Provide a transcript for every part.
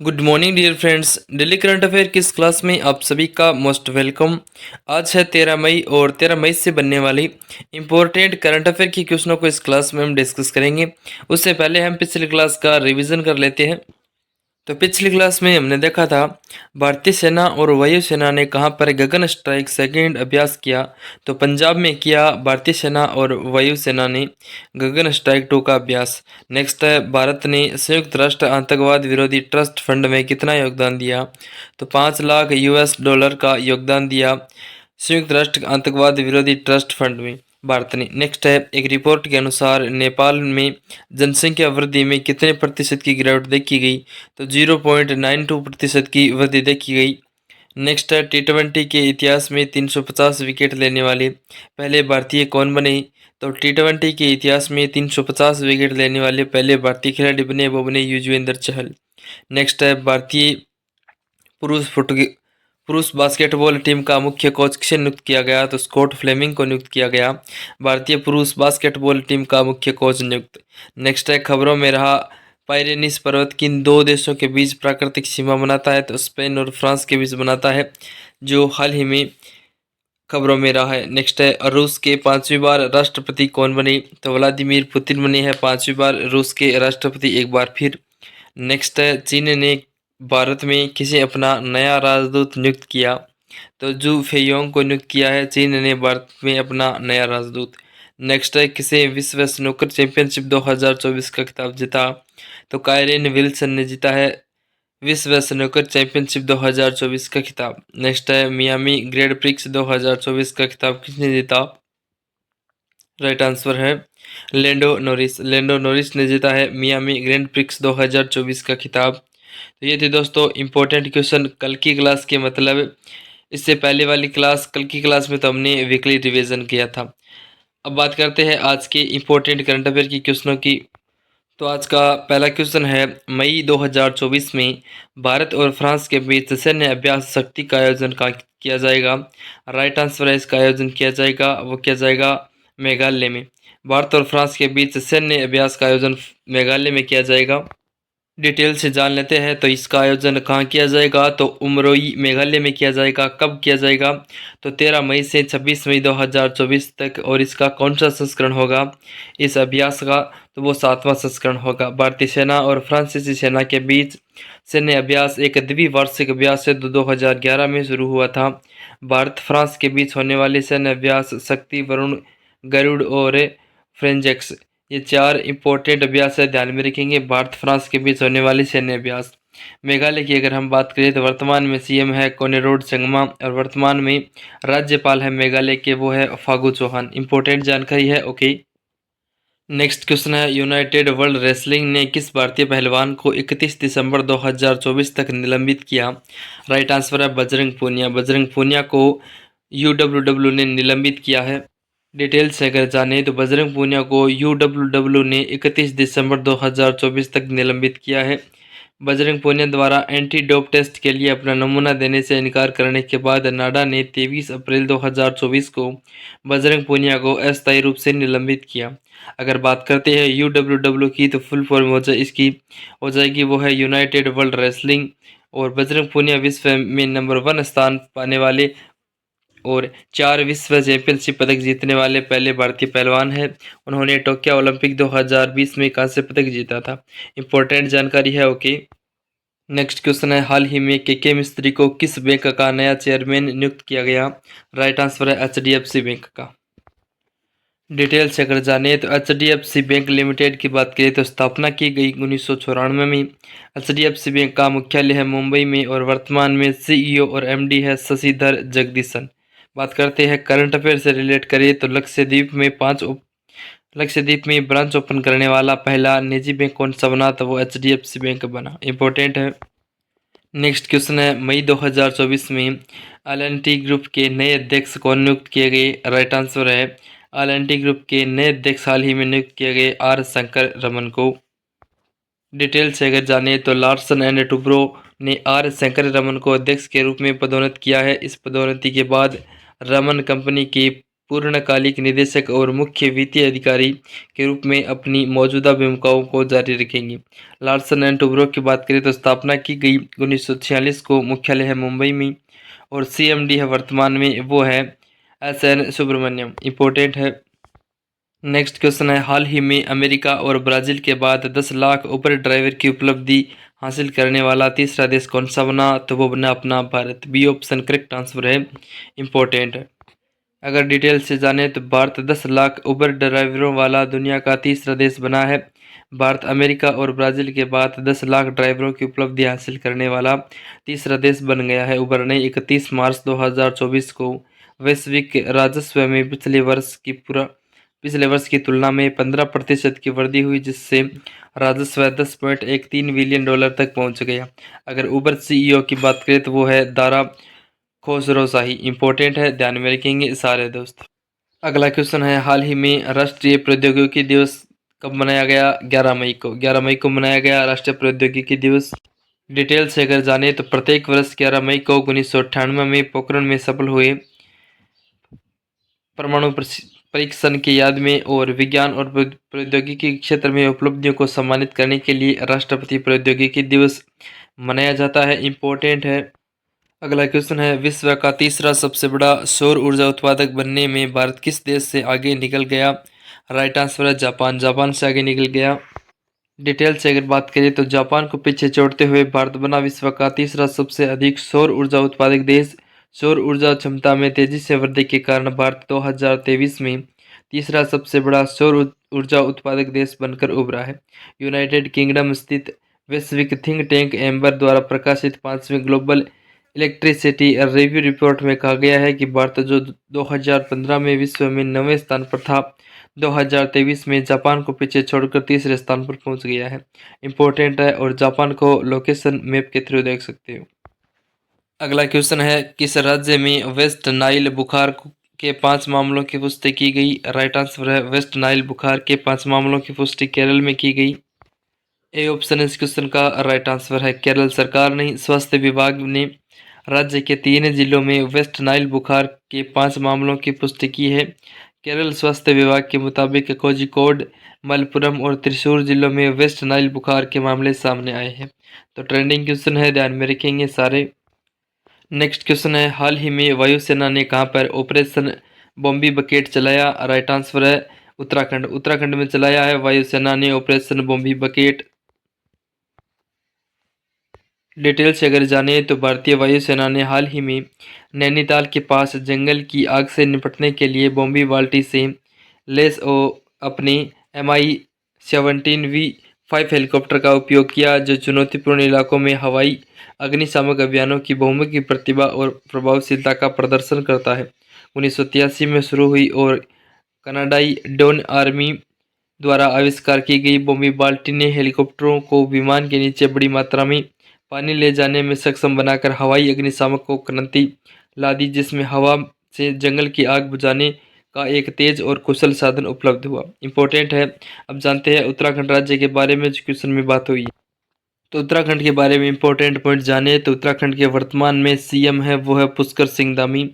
Good morning dear friends. Daily current affair की इस class में आप सभी का मोस्ट वेलकम। आज है 13 मई और 13 मई से बनने वाली इंपॉर्टेंट करंट अफेयर की क्वेश्चनों को इस क्लास में हम डिस्कस करेंगे। उससे पहले हम पिछली क्लास का रिवीजन कर लेते हैं। तो पिछली क्लास में हमने देखा था भारतीय सेना और वायुसेना ने कहाँ पर गगन स्ट्राइक सेकंड अभ्यास किया। तो पंजाब में किया भारतीय सेना और वायुसेना ने गगन स्ट्राइक 2 का अभ्यास। नेक्स्ट है, भारत ने संयुक्त राष्ट्र आतंकवाद विरोधी ट्रस्ट फंड में कितना योगदान दिया। तो 5 लाख US डॉलर का योगदान दिया संयुक्त राष्ट्र आतंकवाद विरोधी ट्रस्ट फंड में भारत ने। नेक्स्ट है, एक रिपोर्ट के अनुसार नेपाल में जनसंख्या वृद्धि में कितने प्रतिशत की गिरावट देखी गई। तो 0.92% की वृद्धि देखी गई। नेक्स्ट है, T20 के इतिहास में 350 विकेट लेने वाले पहले भारतीय कौन बने। तो T20 के इतिहास में 350 विकेट लेने वाले पहले भारतीय खिलाड़ी बने, वो बने युजवेंद्र चहल। नेक्स्ट है, भारतीय पुरुष फुटबॉल पुरुष बास्केटबॉल टीम का मुख्य कोच किसे नियुक्त किया गया। तो स्कॉट फ्लेमिंग को नियुक्त किया गया भारतीय पुरुष बास्केटबॉल टीम का मुख्य कोच नियुक्त। नेक्स्ट है, खबरों में रहा पाइरेनीस पर्वत किन दो देशों के बीच प्राकृतिक सीमा बनाता है। तो स्पेन और फ्रांस के बीच बनाता है, जो हाल ही में खबरों में रहा है। नेक्स्ट है, रूस के 5वीं बार राष्ट्रपति कौन बने। तो व्लादिमीर पुतिन बने हैं 5वीं बार रूस के राष्ट्रपति एक बार फिर। नेक्स्ट है, चीन ने भारत में किसे अपना नया राजदूत नियुक्त किया। तो जू फेयोंग को नियुक्त किया है चीन ने भारत में अपना नया राजदूत। नेक्स्ट है, किसे विश्व स्नूकर चैंपियनशिप 2024 का खिताब जीता। तो कायरेन विल्सन ने जीता है विश्व स्नूकर चैंपियनशिप 2024 का खिताब। नेक्स्ट है, मियामी ग्रैंड प्रिक्स 2024 का खिताब किसने जीता। राइट आंसर है लैंडो नॉरिस। लैंडो नॉरिस ने जीता है मियामी ग्रैंड प्रिक्स 2024 का खिताब। तो ये थे दोस्तों इंपॉर्टेंट क्वेश्चन कल की क्लास के। मतलब इससे पहले वाली क्लास, कल की क्लास में तो हमने वीकली रिवीजन किया था। अब बात करते हैं आज के इंपॉर्टेंट करंट अफेयर की क्वेश्चनों की। तो आज का पहला क्वेश्चन है, मई 2024 में भारत और फ्रांस के बीच सैन्य अभ्यास शक्ति का आयोजन का किया जाएगा। राइट आंसर है, इसका आयोजन किया जाएगा, वो किया जाएगा मेघालय में। भारत और फ्रांस के बीच सैन्य अभ्यास का आयोजन मेघालय में किया जाएगा। डिटेल से जान लेते हैं। तो इसका आयोजन कहाँ किया जाएगा। तो उमरोई मेघालय में किया जाएगा। कब किया जाएगा। तो 13 मई से 26 मई 2024 तक। और इसका कौन सा संस्करण होगा इस अभ्यास का। तो वो 7वां संस्करण होगा। भारतीय सेना और फ्रांसीसी सेना के बीच सैन्य अभ्यास एक द्विवार्षिक अभ्यास है, 2011 में शुरू हुआ था। भारत फ्रांस के बीच होने वाले सैन्य अभ्यास शक्ति, वरुण, गरुड़ और फ्रेंजेक्स, ये 4 इंपॉर्टेंट अभ्यास है, ध्यान में रखेंगे। भारत फ्रांस के बीच होने वाली सैन्य अभ्यास। मेघालय की अगर हम बात करें तो वर्तमान में सीएम है कोनेरोड संगमा और वर्तमान में राज्यपाल है मेघालय के, वो है फागू चौहान। इंपॉर्टेंट जानकारी है, ओके। नेक्स्ट क्वेश्चन है, यूनाइटेड वर्ल्ड रेसलिंग ने किस भारतीय पहलवान को 31 दिसंबर 2024 तक निलंबित किया। राइट आंसर है बजरंग पूनिया। बजरंग पूनिया को यूडब्ल्यूडब्ल्यू ने निलंबित किया है। डिटेल से अगर जाने तो बजरंग पूनिया को यूडब्ल्यूडब्ल्यू ने 31 दिसंबर 2024 तक निलंबित किया है। बजरंग पूनिया द्वारा एंटी डोप टेस्ट के लिए अपना नमूना देने से इनकार करने के बाद नाडा ने 23 अप्रैल 2024 को बजरंग पूनिया को अस्थायी रूप से निलंबित किया। अगर बात करते हैं यूडब्ल्यूडब्ल्यू की, तो फुल फॉर्म इसकी हो जाएगी, वो है यूनाइटेड वर्ल्ड रेसलिंग। और बजरंग पूनिया विश्व में नंबर 1 स्थान पाने वाले और 4 विश्व चैंपियनशिप पदक जीतने वाले पहले भारतीय पहलवान हैं। उन्होंने टोक्यो ओलंपिक 2020 में कांस्य पदक जीता था। इंपॉर्टेंट जानकारी है, ओके। नेक्स्ट क्वेश्चन है, हाल ही में के मिस्त्री को किस बैंक का नया चेयरमैन नियुक्त किया गया। राइट आंसर है HDFC बैंक का। डिटेल से अगर जाने तो HDFC बैंक लिमिटेड की बात करें तो स्थापना की गई 1994 में। HDFC बैंक का मुख्यालय है मुंबई में और वर्तमान में CEO और MD है शशिधर जगदीशन। बात करते हैं करंट अफेयर से रिलेट करें तो लक्षद्वीप में ब्रांच ओपन करने वाला पहला निजी बैंक कौन सा बना। तो वो HDFC बैंक बना। इंपॉर्टेंट है। नेक्स्ट क्वेश्चन है, मई 2024 में L&T ग्रुप के नए अध्यक्ष कौन नियुक्त किए गए। राइट आंसर है L&T ग्रुप के नए अध्यक्ष हाल ही में नियुक्त किए गए R शंकर रमन को। डिटेल से अगर जाने तो लार्सन एंड टुब्रो ने R शंकर रमन को अध्यक्ष के रूप में पदोन्नत किया है। इस पदोन्नति के बाद रमन कंपनी के पूर्णकालिक निदेशक और मुख्य वित्तीय अधिकारी के रूप में अपनी मौजूदा भूमिकाओं को जारी रखेंगी। लार्सन एंड टुब्रो की बात करें तो स्थापना की गई 1946 को, मुख्यालय है मुंबई में और सीएमडी है वर्तमान में वो है एस.एन. सुब्रमण्यम। इंपॉर्टेंट है। नेक्स्ट क्वेश्चन है, हाल ही में अमेरिका और ब्राजील के बाद 10 लाख उबर ड्राइवर की उपलब्धि हासिल करने वाला तीसरा देश कौन सा बना? तो वो बना अपना भारत। बी ऑप्शन करेक्ट आंसर है। इंपॉर्टेंट है। अगर डिटेल से जाने तो भारत 10 लाख उबर ड्राइवरों वाला दुनिया का तीसरा देश बना है। भारत अमेरिका और ब्राजील के बाद 10 लाख ड्राइवरों की उपलब्धि हासिल करने वाला तीसरा देश बन गया है। उबर ने 31 मार्च 2024 को वैश्विक राजस्व में पिछले वर्ष की तुलना में 15% की वृद्धि हुई, जिससे राजस्व 10.13 बिलियन डॉलर तक पहुंच गया। अगर उबर सीईओ की बात करें तो वो है दारा खोसरोशाही। इंपॉर्टेंट है, ध्यान में रखेंगे सारे दोस्त। अगला क्वेश्चन है, हाल ही में राष्ट्रीय प्रौद्योगिकी दिवस कब मनाया गया? 11 मई को। 11 मई को मनाया गया राष्ट्रीय प्रौद्योगिकी दिवस। डिटेल से अगर जाने तो प्रत्येक वर्ष 11 मई को 1998 में पोखरण में सफल हुए परमाणु परीक्षण की याद में और विज्ञान और प्रौद्योगिकी के क्षेत्र में उपलब्धियों को सम्मानित करने के लिए राष्ट्रपति प्रौद्योगिकी दिवस मनाया जाता है। इंपॉर्टेंट है। अगला क्वेश्चन है, विश्व का तीसरा सबसे बड़ा सौर ऊर्जा उत्पादक बनने में भारत किस देश से आगे निकल गया? राइट आंसर है जापान। जापान से आगे निकल गया। डिटेल से अगर बात करें तो जापान को पीछे छोड़ते हुए भारत बना विश्व का तीसरा सबसे अधिक सौर ऊर्जा उत्पादक देश। सौर ऊर्जा क्षमता में तेजी से वृद्धि के कारण भारत 2023 में तीसरा सबसे बड़ा सौर ऊर्जा उत्पादक देश बनकर उभरा है। यूनाइटेड किंगडम स्थित वैश्विक थिंक टैंक एम्बर द्वारा प्रकाशित 5वीं ग्लोबल इलेक्ट्रिसिटी रिव्यू रिपोर्ट में कहा गया है कि भारत जो 2015 में विश्व में 9वें स्थान पर था, 2023 में जापान को पीछे छोड़कर तीसरे स्थान पर पहुंच गया है। इंपॉर्टेंट है और जापान को लोकेशन मैप के थ्रू देख सकते हो। अगला क्वेश्चन है, किस राज्य में वेस्ट नाइल बुखार के 5 मामलों की पुष्टि की गई? राइट आंसर है वेस्ट नाइल बुखार के 5 मामलों की पुष्टि केरल में की गई। ए ऑप्शन इस क्वेश्चन का राइट आंसर है। केरल सरकार ने स्वास्थ्य विभाग ने राज्य के 3 जिलों में वेस्ट नाइल बुखार के 5 मामलों की पुष्टि की है। केरल स्वास्थ्य विभाग के मुताबिक कोझिकोड, मलप्पुरम और त्रिशूर जिलों में वेस्ट नाइल बुखार के मामले सामने आए हैं। तो ट्रेंडिंग क्वेश्चन है, ध्यान में रखेंगे सारे। नेक्स्ट क्वेश्चन है, हाल ही में वायुसेना ने कहां पर ऑपरेशन बॉम्बी बकेट चलाया? राइट आंसर है उत्तराखंड। उत्तराखंड में चलाया है वायुसेना ने ऑपरेशन बॉम्बी बकेट। डिटेल से अगर जाने तो भारतीय वायुसेना ने हाल ही में नैनीताल के पास जंगल की आग से निपटने के लिए बॉम्बी बाल्टी से लेस अपने MI-17V5 हेलीकॉप्टर का उपयोग किया, जो चुनौतीपूर्ण इलाकों में हवाई अग्निशामक अभियानों की बहुमुखी प्रतिभा और प्रभावशीलता का प्रदर्शन करता है। 1983 में शुरू हुई और कनाडाई डॉन आर्मी द्वारा आविष्कार की गई बॉम्बी बाल्टी ने हेलीकॉप्टरों को विमान के नीचे बड़ी मात्रा में पानी ले जाने में सक्षम बनाकर हवाई अग्निशामक को क्रांति ला दी, जिसमें हवा से जंगल की आग बुझाने का एक तेज और कुशल साधन उपलब्ध हुआ। इंपॉर्टेंट है। अब जानते हैं उत्तराखंड राज्य के बारे में, जो क्वेश्चन में बात हुई। तो उत्तराखंड के बारे में इंपॉर्टेंट पॉइंट जाने तो उत्तराखंड के वर्तमान में सीएम है वो है पुष्कर सिंह धामी।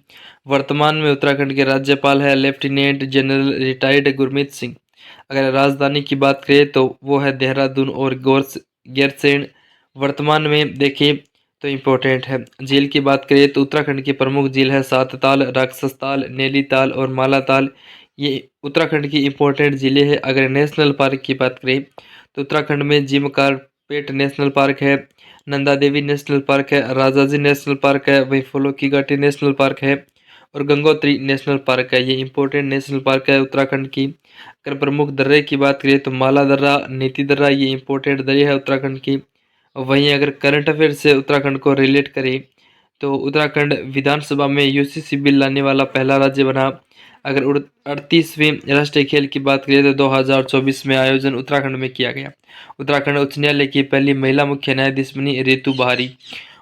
वर्तमान में उत्तराखंड के राज्यपाल है lieutenant general retired Gurmeet Singh. अगर राजधानी की बात करें तो वो है देहरादून और गैरसैंण वर्तमान में देखें तो इम्पोर्टेंट है। झील की बात करें तो उत्तराखंड की प्रमुख झील है सातताल, राक्षसताल, नैनीताल और मालाताल। ये उत्तराखंड की इम्पोर्टेंट झीलें हैं। अगर नेशनल पार्क की बात करें तो उत्तराखंड में जिम कार्पेट नेशनल पार्क है, नंदा देवी नेशनल पार्क है, राजाजी नेशनल पार्क है, वहीं फूलों की घाटी नेशनल पार्क है और गंगोत्री नेशनल पार्क है। ये इंपॉर्टेंट नेशनल पार्क है उत्तराखंड की। अगर प्रमुख दर्रे की बात करें तो माला दर्रा, नीति दर्रा, ये इंपॉर्टेंट दर्रे है उत्तराखंड की। वहीं अगर करंट अफेयर से उत्तराखंड को रिलेट करें तो उत्तराखंड विधानसभा में यूसीसी बिल लाने वाला पहला राज्य बना। अगर 38वें राष्ट्रीय खेल की बात करें तो 2024 में आयोजन उत्तराखंड में किया गया। उत्तराखंड उच्च न्यायालय की पहली महिला मुख्य न्यायाधीश बनी रितु बहारी।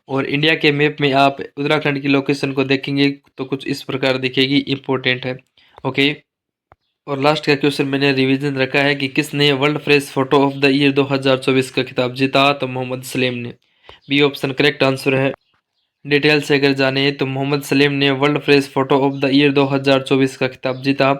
और इंडिया के मैप में आप उत्तराखंड की लोकेशन को देखेंगे तो कुछ इस प्रकार दिखेगी। इंपॉर्टेंट है। ओके। और लास्ट का क्वेश्चन मैंने रिवीजन रखा है कि किसने world fresh photo of the year 2024 का खिताब जीता? तो मोहम्मद सलीम ने। बी ऑप्शन करेक्ट आंसर है। डिटेल से अगर जाने तो मोहम्मद सलीम ने world press photo of the year 2024 का खिताब जीता।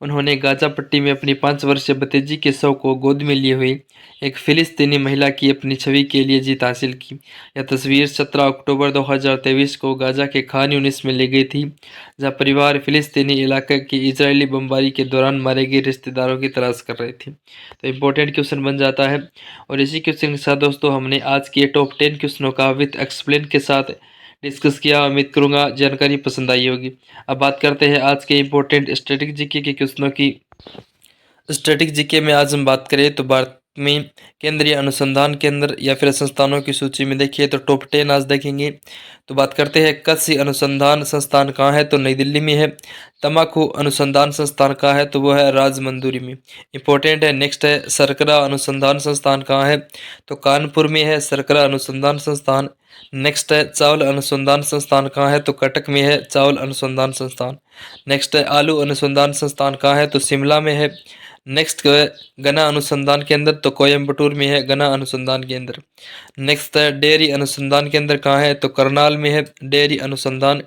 उन्होंने गाजा पट्टी में अपनी 5 वर्षीय भतीजी के शव को गोद में लिए हुए एक फिलिस्तीनी महिला की अपनी छवि के लिए जीत हासिल की। यह तस्वीर 17 अक्टूबर 2023 को गाजा के खान यूनिस में ली गई थी, जहां परिवार फिलिस्तीनी इलाके की इजरायली बमबारी के दौरान मारे गए रिश्तेदारों की तलाश कर रहे थे। तो इम्पोर्टेंट क्वेश्चन बन जाता है। और इसी क्वेश्चन के साथ दोस्तों हमने आज के टॉप 10 क्वेश्चनों का विथ एक्सप्लेन के साथ डिस्कस किया। उम्मीद करूंगा जानकारी पसंद आई होगी। अब बात करते हैं आज के इम्पोर्टेंट स्टैटिक जीके के क्वेश्चनों की। स्टैटिक जीके में आज हम बात करें तो भारत में केंद्रीय अनुसंधान केंद्र या फिर संस्थानों की सूची में देखिए तो टॉप 10 आज देखेंगे। तो बात करते हैं कृषि अनुसंधान संस्थान कहाँ है, तो नई दिल्ली में है। तम्बाकू अनुसंधान संस्थान कहाँ है, तो वो है राजमंदुरी में। इंपॉर्टेंट है। नेक्स्ट है शर्करा अनुसंधान संस्थान कहाँ है, तो कानपुर में है शर्करा अनुसंधान संस्थान। नेक्स्ट है चावल अनुसंधान संस्थान कहाँ है, तो कटक में है चावल अनुसंधान संस्थान। नेक्स्ट है आलू अनुसंधान संस्थान कहाँ है, तो शिमला में है। नेक्स्ट है गन्ना अनुसंधान केंद्र, तो कोयम्बटूर में है गन्ना अनुसंधान केंद्र। नेक्स्ट है डेयरी अनुसंधान केंद्र कहाँ है, तो करनाल में है डेयरी अनुसंधान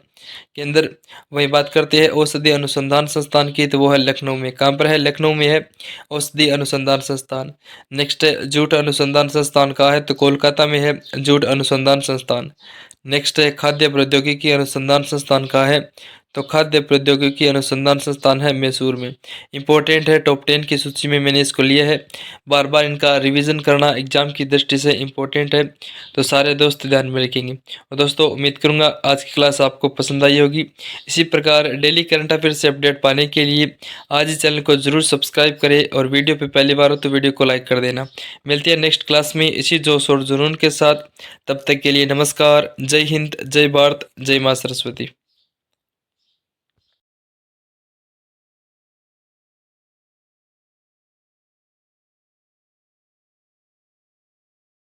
केंद्र। वही बात करते हैं औषधि अनुसंधान संस्थान की, तो वो है लखनऊ में। कहाँ पर है, लखनऊ में है औषधि अनुसंधान संस्थान। नेक्स्ट है जूट अनुसंधान संस्थान कहाँ है, तो कोलकाता में है जूट अनुसंधान संस्थान। नेक्स्ट है खाद्य प्रौद्योगिकी अनुसंधान संस्थान कहाँ है, तो खाद्य प्रौद्योगिकी अनुसंधान संस्थान है मैसूर में। इंपॉर्टेंट है। टॉप 10 की सूची में मैंने इसको लिया है। बार बार इनका रिवीजन करना एग्जाम की दृष्टि से इम्पोर्टेंट है, तो सारे दोस्त ध्यान में रखेंगे। और दोस्तों उम्मीद करूंगा आज की क्लास आपको पसंद आई होगी। इसी प्रकार डेली करंट अफेयर से अपडेट पाने के लिए आज ही चैनल को जरूर सब्सक्राइब करें और वीडियो पे पहली बार हो तो वीडियो को लाइक कर देना। मिलती है नेक्स्ट क्लास में इसी जोश और जुनून के साथ। तब तक के लिए नमस्कार। जय हिंद, जय भारत, जय माँ सरस्वती।